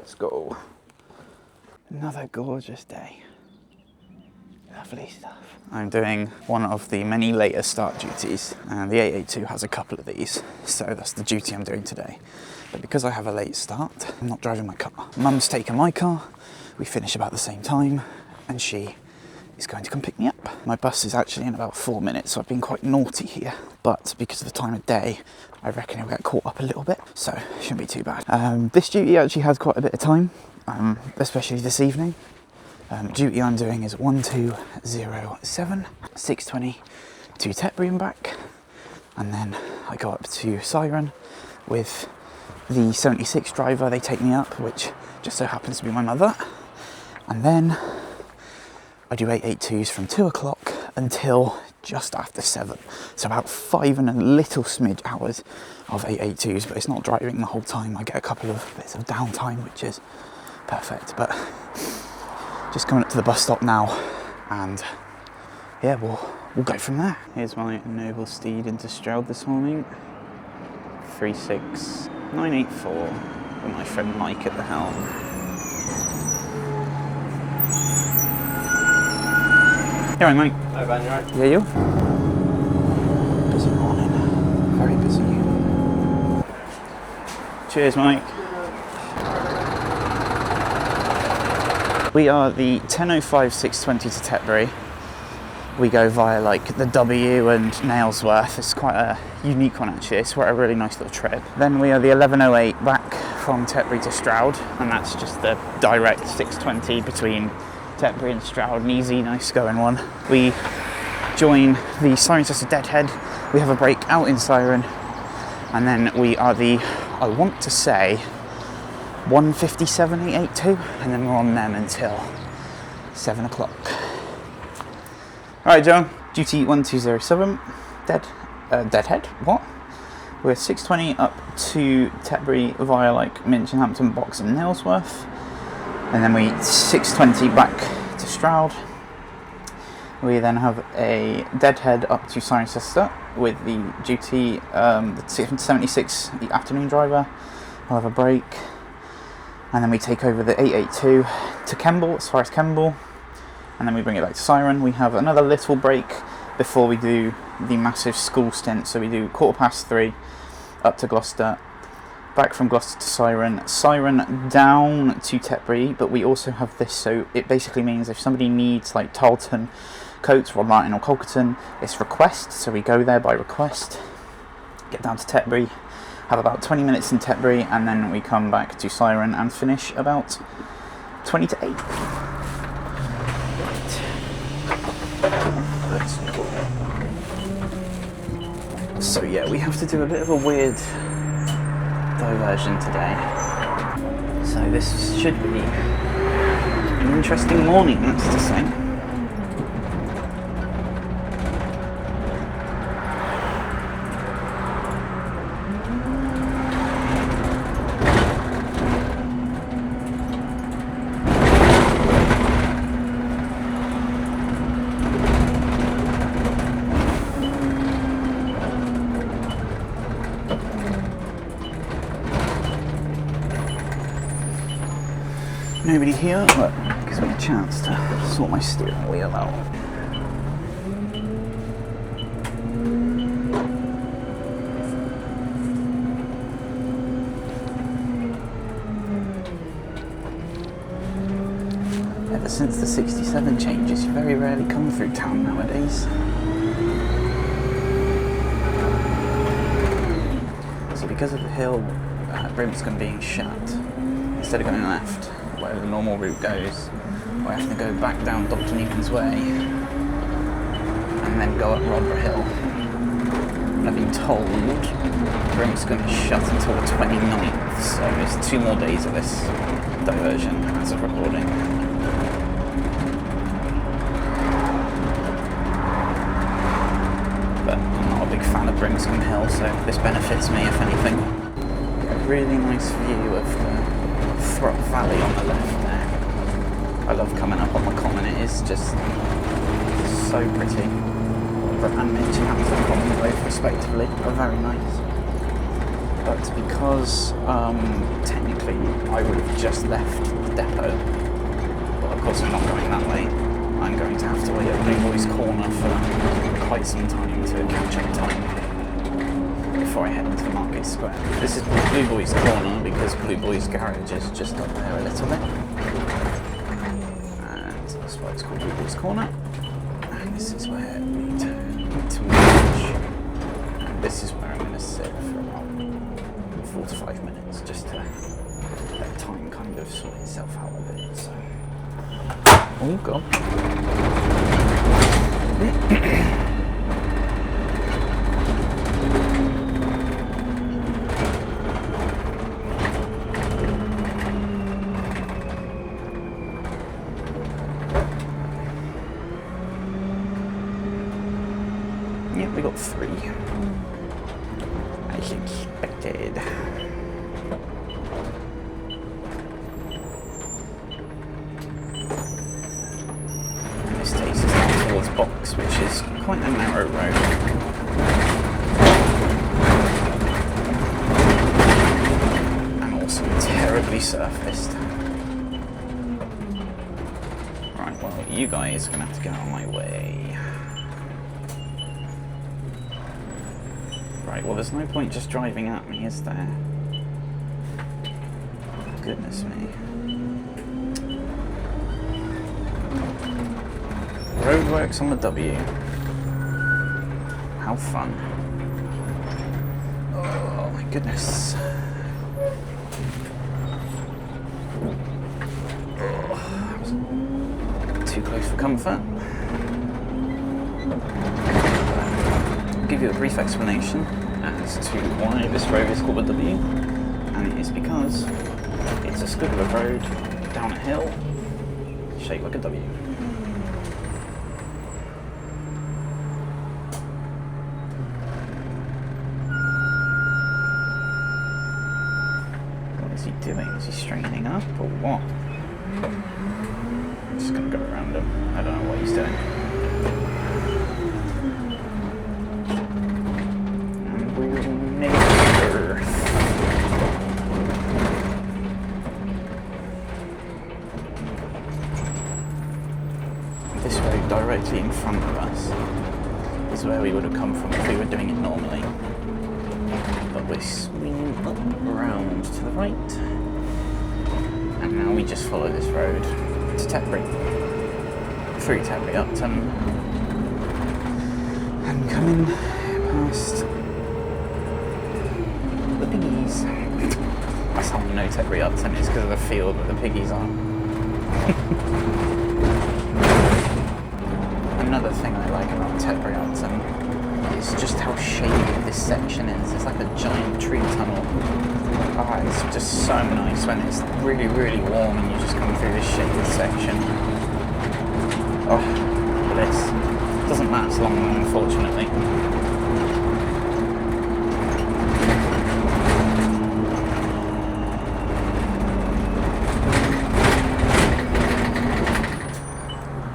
let's go. Another gorgeous day. Lovely stuff. I'm doing one of the many later start duties, and the 882 has a couple of these, so that's the duty I'm doing today. But because I have a late start, I'm not driving my car. Mum's taken my car, we finish about the same time, and she is going to come pick me up. My bus is actually in about 4 minutes, so I've been quite naughty here. But because of the time of day, I reckon it'll get caught up a little bit, so it shouldn't be too bad. This duty actually has quite a bit of time, especially this evening. Duty I'm doing is 1207, 620 to Tetbury and back, and then I go up to Siren with the 76 driver. They take me up, which just so happens to be my mother, and then I do 882s from 2 o'clock until just after 7. So about 5 and a little smidge hours of 882s, but it's not driving the whole time. I get a couple of bits of downtime, which is perfect. But just coming up to the bus stop now, and yeah, we'll go from there. Here's my noble steed into Stroud this morning. 36984 with my friend Mike at the helm. You alright, mate? Hi, Ben, you alright? Yeah, you? Busy morning. Very busy. Cheers, Mike. We are the 10:05 620 to Tetbury. We go via like the W and Nailsworth. It's quite a unique one actually. It's quite a really nice little trip. Then we are the 11:08 back from Tetbury to Stroud, and that's just the direct 620 between Tetbury and Stroud, an easy, nice going one. We join the Cirencester Deadhead. We have a break out in Siren, and then we are the, I want to say, 157 882, and then we're on them until 7 o'clock. Alright, John, duty 1207, Deadhead, what? We're 620 up to Tetbury via like Minchinhampton, Box and Nailsworth, and then we 620 back to Stroud. We then have a Deadhead up to Cirencester with the duty, the 76, the afternoon driver. We'll have a break. And then we take over the 882 to Kemble, as far as Kemble, and then we bring it back to Siren. We have another little break before we do the massive school stint, so we do 3:15 up to Gloucester, back from Gloucester to Siren, Siren down to Tetbury, but we also have this, so it basically means if somebody needs like Tarleton, Coates, Rod Martin or Colkerton, it's request, so we go there by request, get down to Tetbury, have about 20 minutes in Tetbury, and then we come back to Siren and finish about 20 to 8. Let's go. So yeah, we have to do a bit of a weird diversion today. So this should be an interesting morning, that's to say. Nobody here, but it gives me a chance to sort my steering wheel out. Ever since the 67 changes, you very rarely come through town nowadays. So because of the hill, Brimscombe being shut, instead of going left, where the normal route goes, we have to go back down Dr. Newton's Way and then go up Rodborough Hill. And I've been told Brimscombe is shut until the 29th, so there's 2 more days of this diversion as of recording. But I'm not a big fan of Brimscombe Hill, so this benefits me if anything. Get a really nice view of the Throp Valley on the left there. I love coming up on the common, it is just so pretty. And Minchinhampton Common both respectively are very nice. but because technically I would have just left the depot, but of course I'm not going that way. I'm going to have to wait at Blue Boy's Corner for quite some time to catch up time before I head into the Market Square. This is Blue Boy's Corner because Blue Boy's garage is just up there a little bit. And that's why it's called Blue Boy's Corner. And this is where we turn to merge. And this is where I'm going to sit for about 4 to 5 minutes just to let time kind of sort itself out a bit. So. Oh god. Yep, we got 3. As expected. This takes us down towards Box, which is quite a narrow road. And also terribly surfaced. Right, well, you guys are going to have to get out of my way. Right, well, there's no point just driving at me, is there? Goodness me. Roadworks on the W. How fun. Oh my goodness. Oh, too close for comfort. I'll give you a brief explanation as to why this road is called a W. And it is because it's a split of a road down a hill shaped like a W. What is he doing? Is he straightening up or what? I'm just going to go around him. I don't know what he's doing. And we will make Earth. This road directly in front of us is where we would have come from if we were doing it normally. But we're swinging up around to the right. And now we just follow this road to Tetbury. Through Tetbury Upton. And coming past the piggies. That's how you know Tetbury Upton is because of the field that the piggies are. Another thing I like about Tetbury Upton is just how shaded this section is. It's like a giant tree tunnel. Ah, it's just so nice when it's really, really warm and you just come through this shaded section. Oh, this doesn't last long, unfortunately.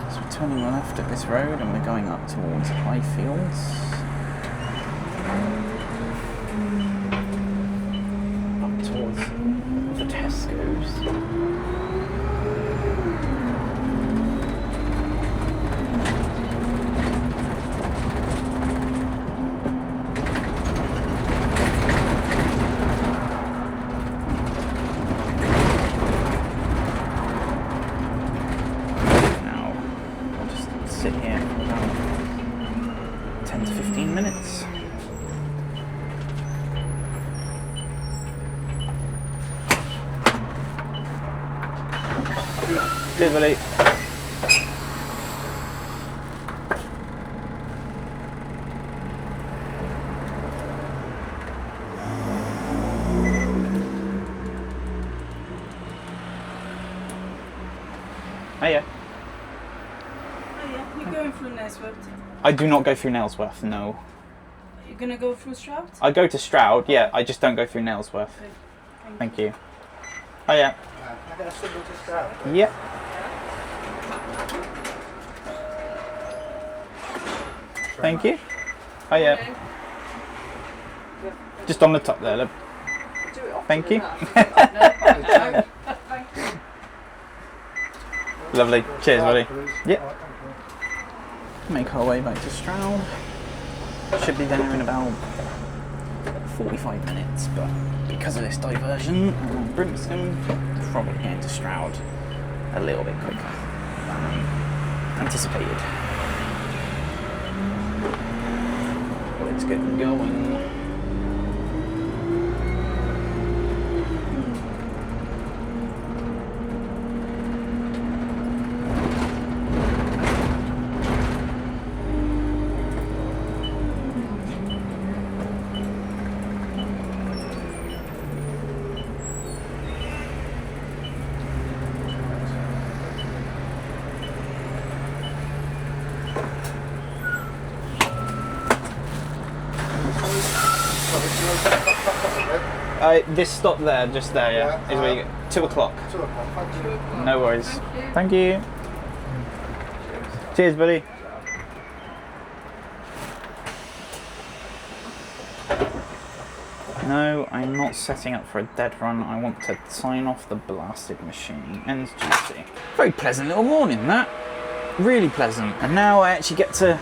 So we're turning left at this road and we're going up towards Highfields. The Tesco's. Now, I'll just sit here for about 10 to 15 minutes. Cheers, buddy. Hiya. Hiya. You're going through Nailsworth? I do not go through Nailsworth, no. You're gonna go through Stroud? I go to Stroud, yeah, I just don't go through Nailsworth. Okay. Thank you. Hiya. I'm going to signal to Stroud. Yep. Thank you. Hiya. Okay. Just on the top there, look. Thank you. Lovely. Cheers, buddy. Yep. Make our way back to Stroud. Should be there in about 45 minutes, but because of this diversion around Brimstone, probably getting to Stroud a little bit quicker than anticipated. Let's get going. This stop there, just there, yeah, is where you get 2 o'clock. 2 o'clock, thank you. No worries. Thank you. Cheers, buddy. No, I'm not setting up for a dead run. I want to sign off the blasted machine. Ends duty. Very pleasant little morning, that. Really pleasant. And now I actually get to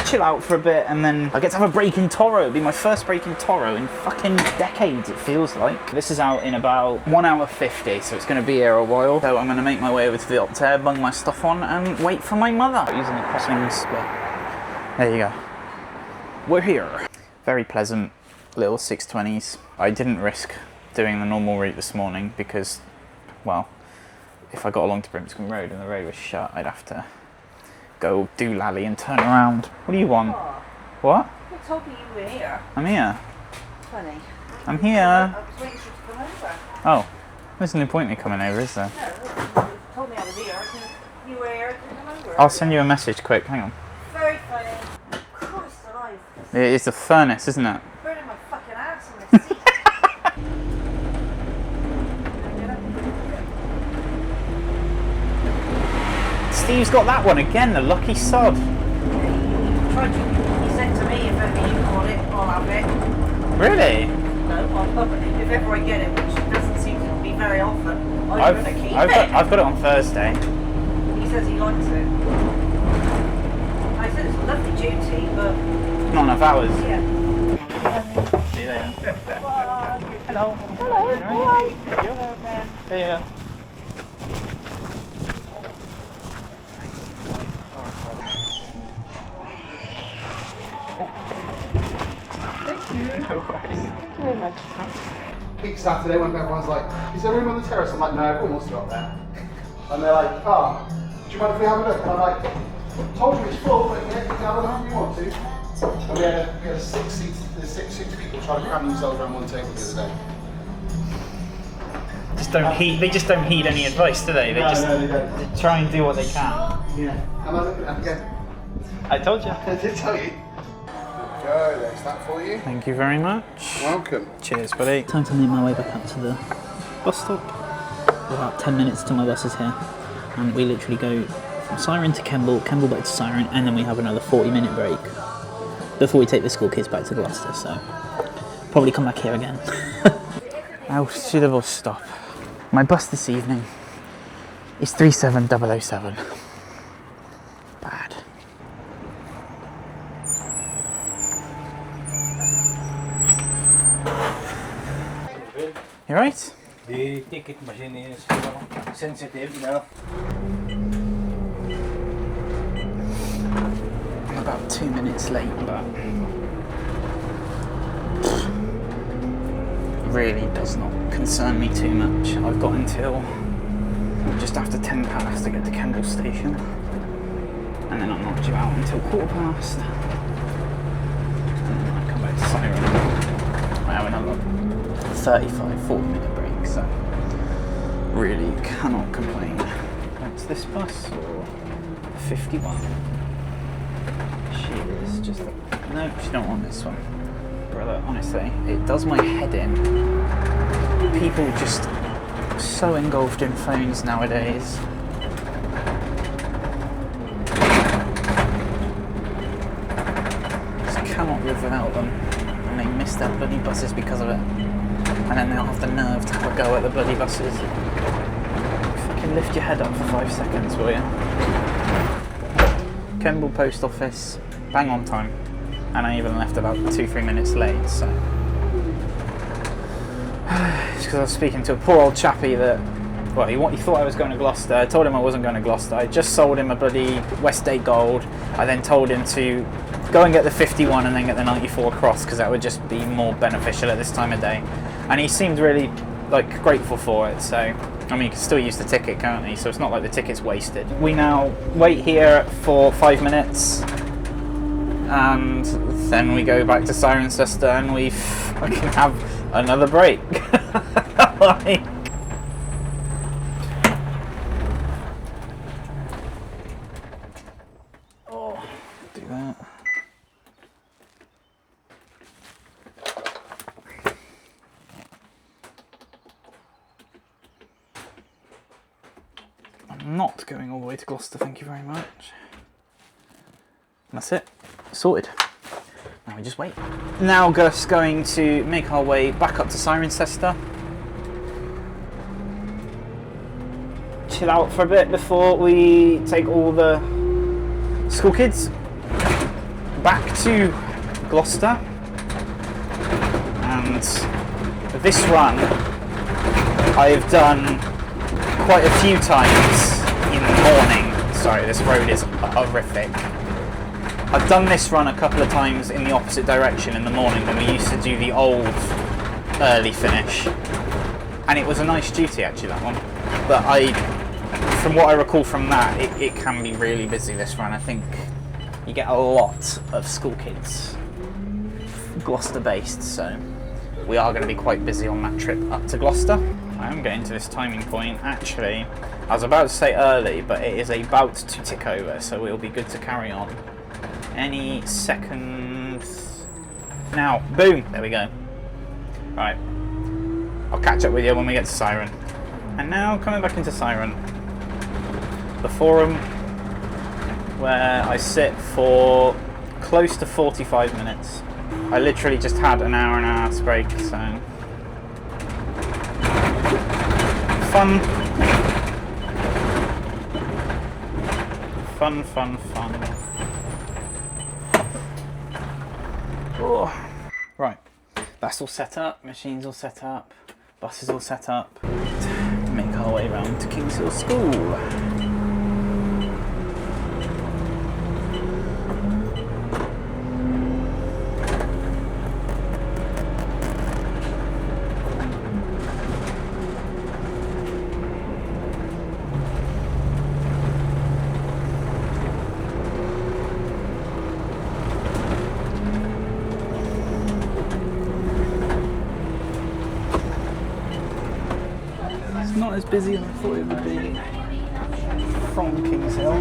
chill out for a bit, and then I get to have a break in Toro. It'll be my first break in Toro in fucking decades, it feels like. This is out in about 1 hour 50, so it's going to be here a while. So I'm going to make my way over to the Optare, bung my stuff on, and wait for my mother. Using the crossings, but there you go. We're here. Very pleasant little 620s. I didn't risk doing the normal route this morning because, well, if I got along to Brimstone Road and the road was shut, I'd have to go do lally and turn around. What do you want? Oh, What? you told me you were here. I'm here. Funny. I'm here. I was waiting for you to come over. Oh, there's no point in me coming over, is there? No, you told me I was here. You were here. I didn't come over. I'll send you a message quick, hang on. Very funny. Christ alive. It's a furnace, isn't it? Burning my fucking ass in the seat. Steve's got that one again, the lucky sod. He said to me, if ever you want it, I'll have it. Really? No, if ever I get it, which doesn't seem to be very often, I'm going to keep it. I've got it on Thursday. He says he likes it. I said it's a lovely duty, but Not enough hours. yeah. See you later. Hello. Hello. Hi. Yeah. Peak Saturday when everyone's like, is there room on the terrace? I'm like, no, everyone wants to go up there. And they're like, oh, do you mind if we have a look? And I'm like, told you it's full, but yeah, you can have a look if you want to. And we had 6 people trying to cram themselves around one table the other day. They just don't heed any advice, do they? They They try and do what they can. Yeah. And I look at that again. I told you. I did tell you. Go, there's that for you. Thank you very much. Welcome. Cheers, buddy. Time to make my way back up to the bus stop. About 10 minutes till my bus is here. And we literally go from Siren to Kemble back to Siren, and then we have another 40-minute break before we take the school kids back to Gloucester, so probably come back here again. How should the bus stop? My bus this evening is 37007. Bad. You right? The ticket machine is sensitive enough. I'm about 2 minutes late, but really does not concern me too much. I've got until just after 10 past to get to Kendal Station, and then I'm not due out until 15:15. And then I come back to Siren. I have another 35-40 minute break, so really cannot complain. That's this bus or 51. She is just no, she don't want this one. Brother, honestly, it does my head in. People just so engulfed in phones nowadays. Just cannot live without them, and they miss their bloody buses because of it. and then they'll have the nerve to have a go at the bloody buses. Fucking lift your head up for 5 seconds, will you? Kemble Post Office, bang on time, and I even left about 2-3 minutes late, so... It's because I was speaking to a poor old chappie that... Well, he thought I was going to Gloucester. I told him I wasn't going to Gloucester. I just sold him a bloody Westgate Gold. I then told him to go and get the 51 and then get the 94 across, because that would just be more beneficial at this time of day. And he seemed really, like, grateful for it, so... I mean, you can still use the ticket, can't you? So it's not like the ticket's wasted. We now wait here for 5 minutes, and then we go back to Cirencester and we fucking have another break. Like... Oh, do that. I'm not going all the way to Gloucester, thank you very much. That's it, sorted. Now we just wait. Now just going to make our way back up to Cirencester. Chill out for a bit before we take all the school kids back to Gloucester. And this run I've done quite a few times in the morning. Sorry, this road is horrific. I've done this run a couple of times in the opposite direction in the morning when we used to do the old early finish. And it was a nice duty actually, that one. But from what I recall from that, it can be really busy, this run. I think you get a lot of school kids Gloucester based, so we are going to be quite busy on that trip up to Gloucester. I am getting to this timing point. Actually, I was about to say early, but it is about to tick over, so we'll be good to carry on any second. Now, boom, there we go. Right, I'll catch up with you when we get to Siren. And now coming back into Siren, the forum where I sit for close to 45 minutes. I literally just had an hour and a half break, so fun. Oh. Right, that's all set up, machines all set up, buses all set up. Make our way round to Kings Hill School. Not as busy as I thought it would be from Kings Hill.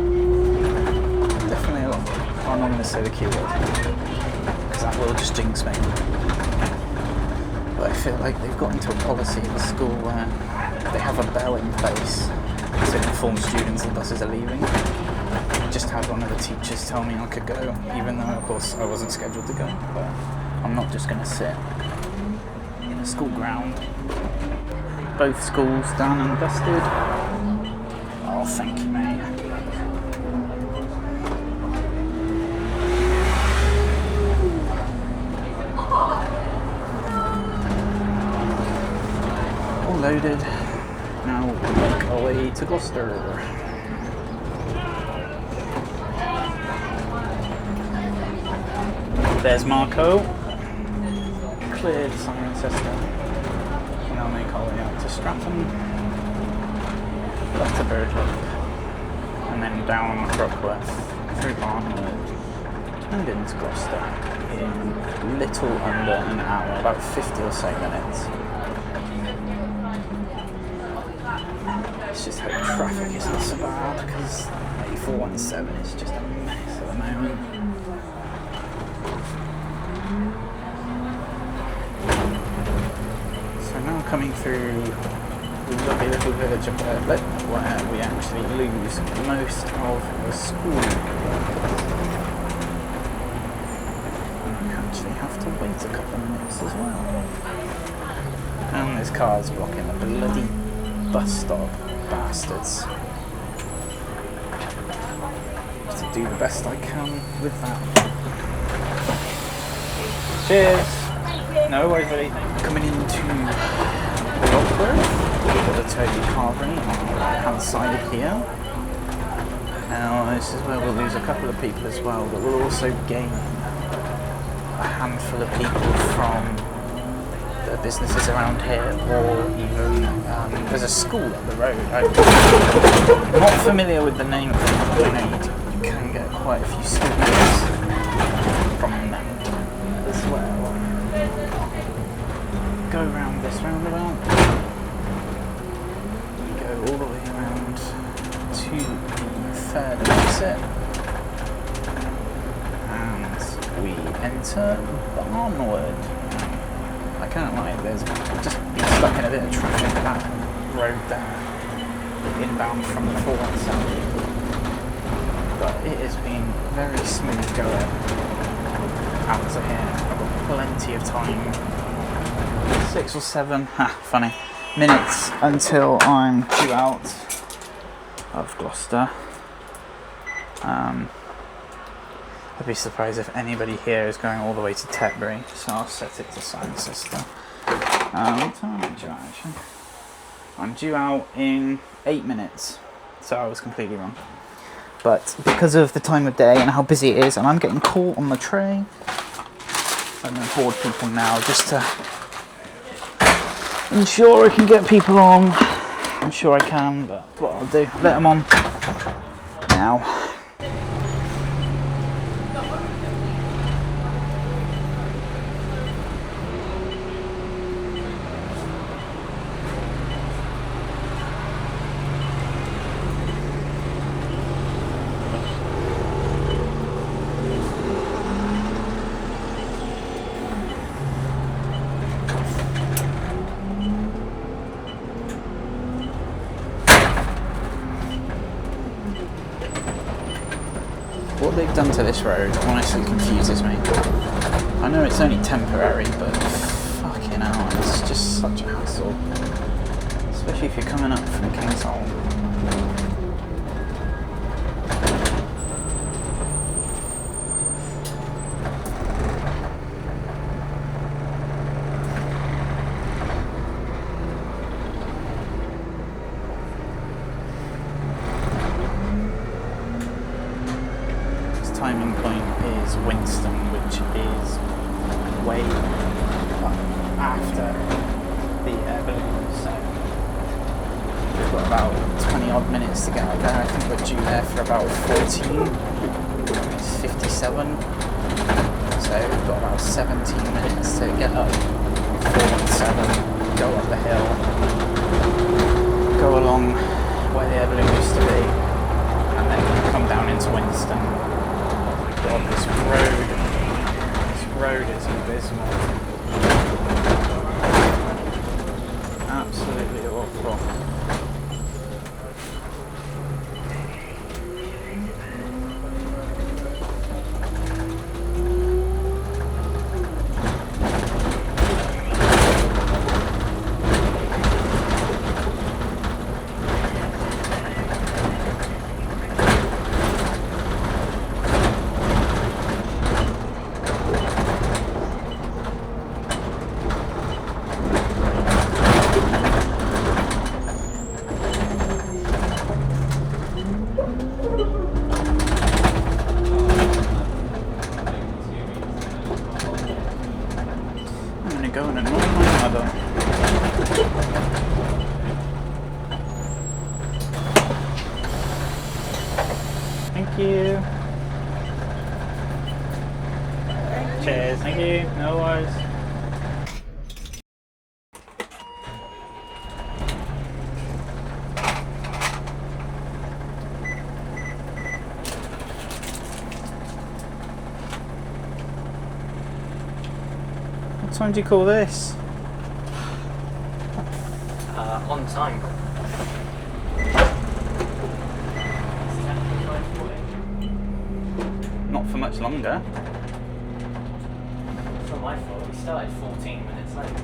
Definitely a lot. I'm not going to say the keyword because that will just jinx me. But I feel like they've got into a policy at the school where they have a bell in place to inform students the buses are leaving. I just had one of the teachers tell me I could go, even though of course I wasn't scheduled to go. But I'm not just going to sit in a school ground. Both schools done and dusted. Oh, thank you, mate. All loaded. Now we'll make our way to Gloucester. There's Marco. Cleared Cirencester. I'll make our way out to Stratton, up to Birdlip, and then down Brookworth, through Barnwood, and into Gloucester in little under an hour, about 50 or so minutes. It's just hope traffic isn't so bad, because 8417 is just a mess at the moment. Now coming through the lovely little village of Birdlip, where we actually lose most of the school. And we actually have to wait a couple of minutes as well. those cars blocking the bloody bus stop, bastards. Just to do the best I can with that. Cheers! No worries, buddy. Coming into Rockworth, we've got the Toby Carvery on the right hand side here. Now this is where we'll lose a couple of people as well, but we'll also gain a handful of people from the businesses around here, or even there's a school up the road. I'm not familiar with the name of it, but I know you can get quite a few students from them as well. Go around this roundabout. We go all the way around to the third exit, and we enter Barnwood. I can't lie, there's just been stuck in a bit of traffic that road there, inbound from the 417. But it has been very smooth going out to here. I've got plenty of time, 6 or 7, funny, minutes until I'm due out of Gloucester. I'd be surprised if anybody here is going all the way to Tetbury, so I'll set it to Cirencester. What time am I due out actually? I'm due out in 8 minutes, so I was completely wrong. But because of the time of day and how busy it is, and I'm getting caught on the tray, I'm going to board people now just to ensure I can get people on. I'm sure I can, but what I'll do, let them on now. What they've done to this road honestly confuses me. I know it's only temporary, but fucking hell, it's just such a hassle. Especially if you're coming up from Kingsholm. Timing point is Winston, which is way up after the air balloon, so we've got about 20 odd minutes to get out there. I think we're due there for about 14:57, so we've got about 17 minutes to get up 417, go up the hill, go along where the air balloon used to be, and then come down into Winston. God, this road is abysmal. Absolutely awful. Go and annoy my mother. Thank you. Cheers, thank you. No worries. What time do you call this? On time. Not for much longer. It's not my fault. We started 14 minutes late.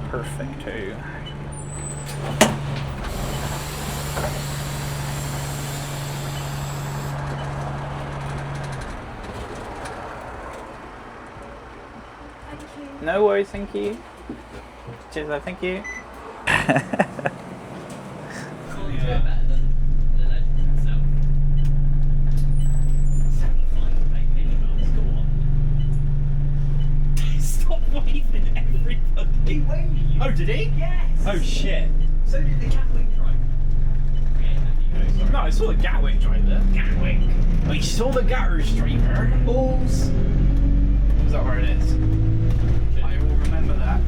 Perfecto. No worries, thank you. Cheers, love, thank you. Stop waving at everybody. He waved. Oh, did he? Yes. Oh shit. So did the Gatwick driver. No, I saw the Gatwick driver. Gatwick. I saw the Gatwick driver. Balls. Is that where it is? I will remember that.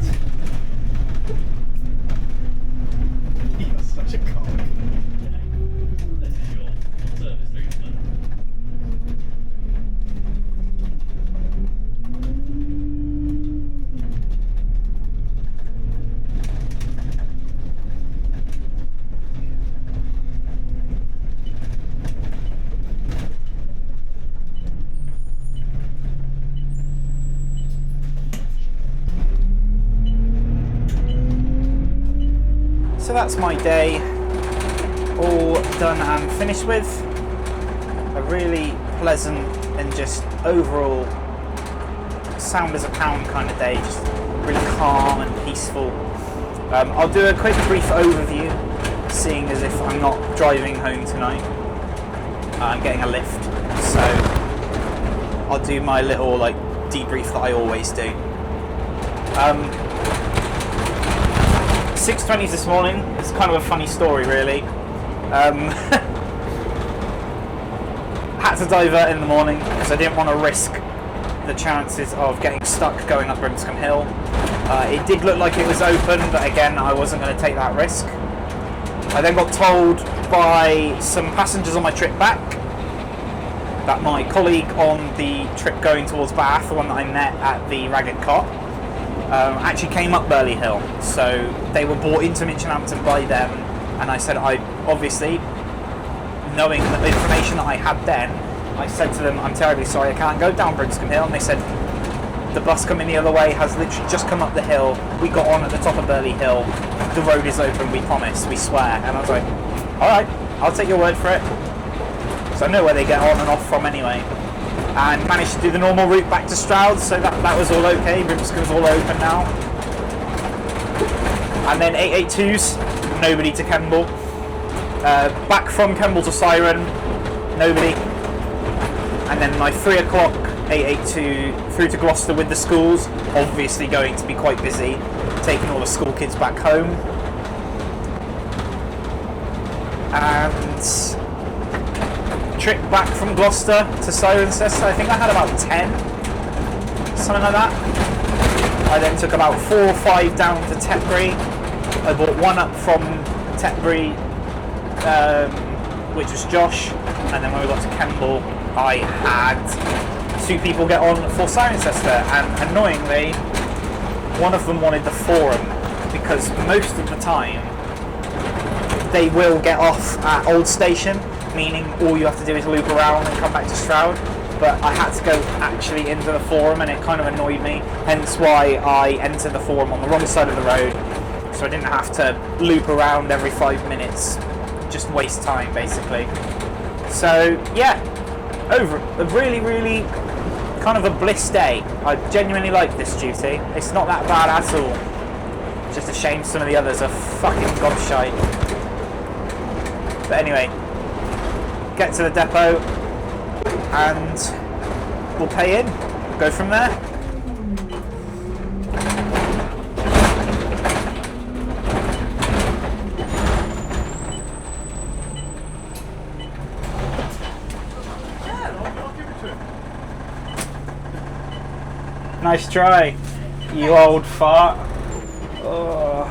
You're such a cock. This is your service treatment. So that's my day all done and finished with. A really pleasant and just overall sound as a pound kind of day, just really calm and peaceful. I'll do a quick brief overview, seeing as if I'm not driving home tonight. I'm getting a lift, so I'll do my little like debrief that I always do. 6:20 this morning. It's kind of a funny story, really. Had to divert in the morning because I didn't want to risk the chances of getting stuck going up Breaktime Hill. It did look like it was open, but again, I wasn't going to take that risk. I then got told by some passengers on my trip back that my colleague on the trip going towards Bath, the one that I met at the Ragged Cot, actually came up Burley Hill, so they were brought into Minchinhampton by them, and I said, I obviously, knowing the information that I had then, I said to them, I'm terribly sorry, I can't go down Breaktime Hill, and they said, the bus coming the other way has literally just come up the hill, we got on at the top of Burley Hill, the road is open, we promise, we swear, and I was like, alright, I'll take your word for it, so I know where they get on and off from anyway. And managed to do the normal route back to Stroud, so that was all okay. Breaktime's all open now. And then 882s, nobody to Kemble. Back from Kemble to Siren, nobody. And then my 3 o'clock 882 through to Gloucester with the schools, obviously going to be quite busy, taking all the school kids back home. And trip back from Gloucester to Cirencester, I think I had about 10, something like that. I then took about 4 or 5 down to Tetbury. I bought one up from Tetbury, which was Josh, and then when we got to Kemble, I had 2 people get on for Cirencester, and annoyingly, one of them wanted the Forum, because most of the time, they will get off at Old Station, meaning all you have to do is loop around and come back to Stroud, but I had to go actually into the Forum and it kind of annoyed me, hence why I entered the Forum on the wrong side of the road, so I didn't have to loop around every 5 minutes just waste time basically. So yeah, over a really, really kind of a bliss day. I genuinely like this duty. It's not that bad at all. Just a shame some of the others are fucking gobshite. But anyway, get to the depot and we'll pay in. Go from there. Nice try, you old fart. Oh.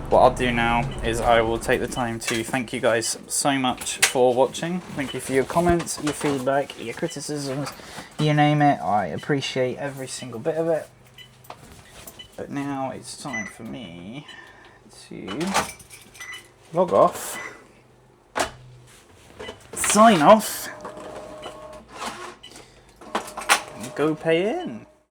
What I'll do now is I will take the time to thank you guys so much for watching. Thank you for your comments, your feedback, your criticisms, you name it. I appreciate every single bit of it. But now it's time for me to log off, sign off, and go pay in.